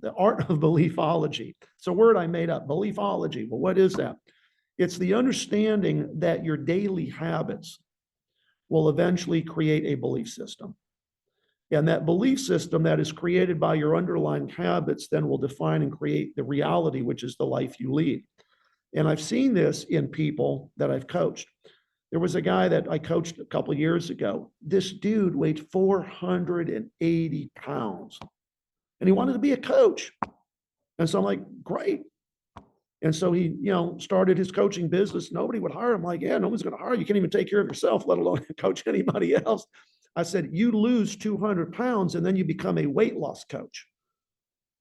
the art of beliefology. It's a word I made up, beliefology. Well, what is that? It's the understanding that your daily habits will eventually create a belief system. And that belief system that is created by your underlying habits then will define and create the reality, which is the life you lead. And I've seen this in people that I've coached. There was a guy that I coached a couple of years ago. This dude weighed 480 pounds and he wanted to be a coach. And so I'm like, great. And so he, started his coaching business. Nobody would hire him. Like, yeah, no one's going to hire you. You can't even take care of yourself, let alone coach anybody else. I said, you lose 200 pounds and then you become a weight loss coach.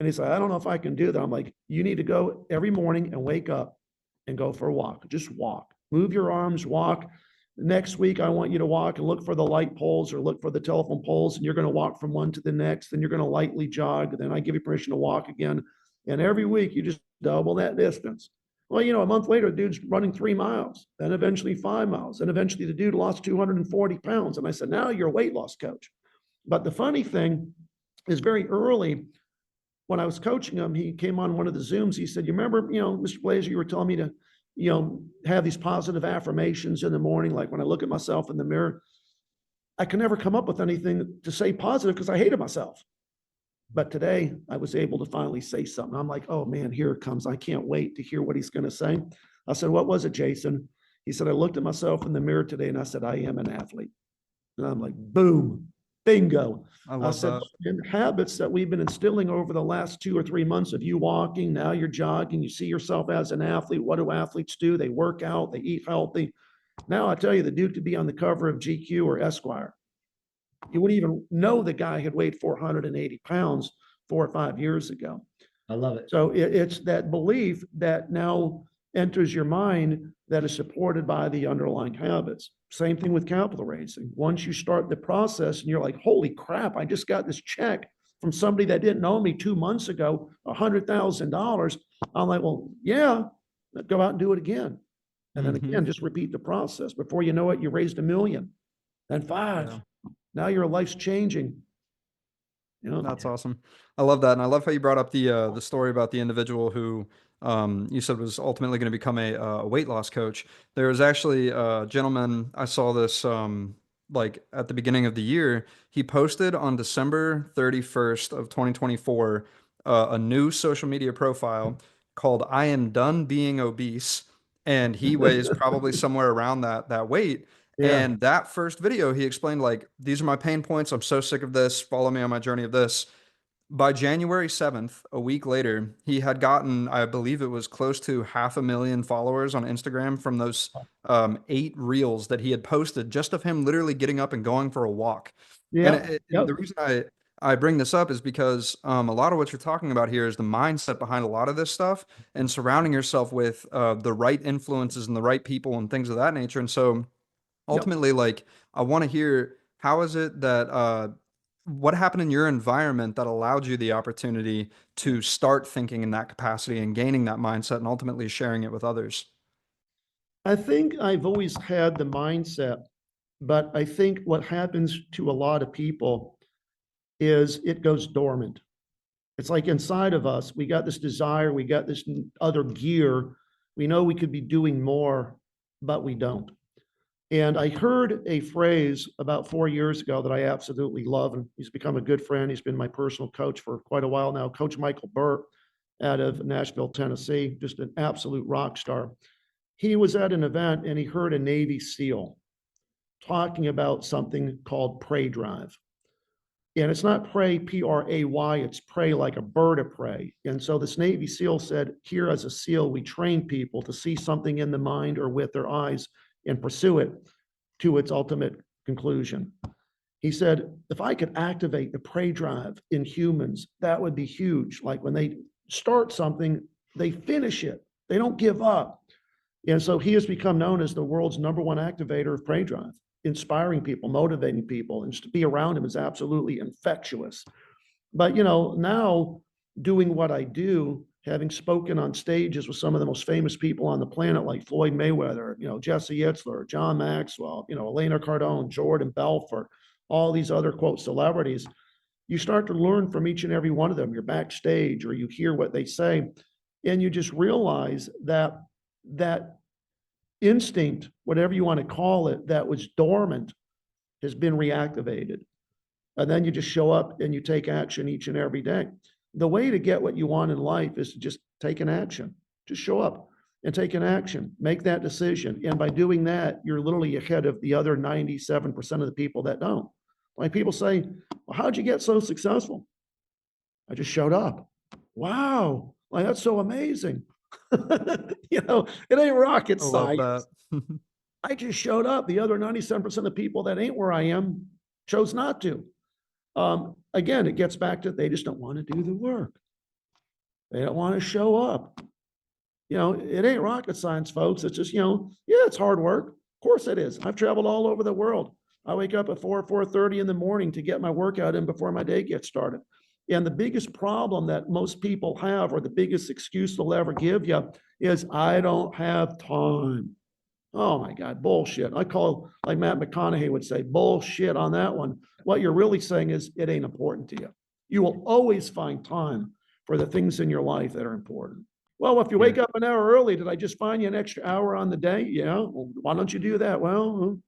And he said, I don't know if I can do that. I'm like, you need to go every morning and wake up and go for a walk. Just walk, move your arms, walk. Next week, I want you to walk and look for the light poles or look for the telephone poles. And you're going to walk from one to the next. Then you're going to lightly jog. Then I give you permission to walk again. And every week you just double that distance. Well, a month later, the dude's running 3 miles, then eventually 5 miles. And eventually the dude lost 240 pounds. And I said, now you're a weight loss coach. But the funny thing is very early when I was coaching him, he came on one of the Zooms. He said, you remember, Mr. Blazar, you were telling me to, have these positive affirmations in the morning. Like when I look at myself in the mirror, I can never come up with anything to say positive because I hated myself. But today I was able to finally say something. I'm like, oh man, here it comes. I can't wait to hear what he's going to say. I said, what was it, Jason? He said, I looked at myself in the mirror today and I said, I am an athlete. And I'm like, boom, bingo. I said, in habits that we've been instilling over the last 2 or 3 months of you walking, now you're jogging, you see yourself as an athlete. What do athletes do? They work out, they eat healthy. Now I tell you, the dude could be on the cover of GQ or Esquire. You wouldn't even know the guy had weighed 480 pounds 4 or 5 years ago. I love it. So it's that belief that now enters your mind that is supported by the underlying habits. Same thing with capital raising. Once you start the process and you're like, holy crap, I just got this check from somebody that didn't know me 2 months ago, $100,000. I'm like, well, yeah, go out and do it again. And then again, just repeat the process. Before you know it, you raised $1 million, then 5. Yeah. Now your life's changing. That's awesome. I love that. And I love how you brought up the story about the individual who you said was ultimately going to become a weight loss coach. There was actually a gentleman, I saw this like at the beginning of the year. He posted on December 31st of 2024 a new social media profile called I Am Done Being Obese. And he weighs probably somewhere around that weight. Yeah. And that first video, he explained, like, these are my pain points. I'm so sick of this. Follow me on my journey of this. By January 7th, a week later, he had gotten, I believe it was close to 500,000 followers on Instagram from those 8 reels that he had posted just of him literally getting up and going for a walk. Yeah. And the reason I bring this up is because a lot of what you're talking about here is the mindset behind a lot of this stuff and surrounding yourself with the right influences and the right people and things of that nature. And so ultimately, like, I want to hear, how is it that, what happened in your environment that allowed you the opportunity to start thinking in that capacity and gaining that mindset and ultimately sharing it with others? I think I've always had the mindset, but I think what happens to a lot of people is it goes dormant. It's like inside of us, we got this desire, we got this other gear. We know we could be doing more, but we don't. And I heard a phrase about 4 years ago that I absolutely love, and he's become a good friend. He's been my personal coach for quite a while now, Coach Michael Burt out of Nashville, Tennessee, just an absolute rock star. He was at an event and he heard a Navy SEAL talking about something called prey drive. And it's not prey, P-R-A-Y, it's prey like a bird of prey. And so this Navy SEAL said, here as a SEAL, we train people to see something in the mind or with their eyes and pursue it to its ultimate conclusion. He said, if I could activate the prey drive in humans, that would be huge. Like when they start something, they finish it. They don't give up. And so he has become known as the world's #1 activator of prey drive, inspiring people, motivating people, and to be around him is absolutely infectious. But, now doing what I do, having spoken on stages with some of the most famous people on the planet, like Floyd Mayweather, Jesse Itzler, John Maxwell, Elena Cardone, Jordan Belfort, all these other, quote, celebrities, you start to learn from each and every one of them. You're backstage or you hear what they say, and you just realize that that instinct, whatever you want to call it, that was dormant has been reactivated. And then you just show up and you take action each and every day. The way to get what you want in life is to just take an action. Just show up and take an action. Make that decision. And by doing that, you're literally ahead of the other 97% of the people that don't. Like people say, well, how'd you get so successful? I just showed up. Wow. Like that's so amazing. It ain't rocket I love science. that. I just showed up. The other 97% of people that ain't where I am chose not to. Again, it gets back to they just don't want to do the work. They don't want to show up. It ain't rocket science, folks. It's just, yeah, it's hard work. Of course it is. I've traveled all over the world. I wake up at 4:30 in the morning to get my workout in before my day gets started. And the biggest problem that most people have, or the biggest excuse they'll ever give you, is I don't have time. Oh my God, bullshit. I call, like Matt McConaughey would say, bullshit on that one. What you're really saying is it ain't important to you. You will always find time for the things in your life that are important. Well, if you wake up an hour early, did I just find you an extra hour on the day? Yeah. Well, why don't you do that? Well,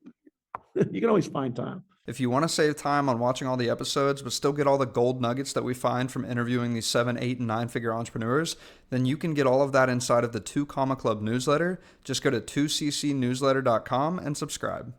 you can always find time. If you want to save time on watching all the episodes, but still get all the gold nuggets that we find from interviewing these 7, 8, and 9-figure entrepreneurs, then you can get all of that inside of the 2 Comma Club newsletter. Just go to 2ccnewsletter.com and subscribe.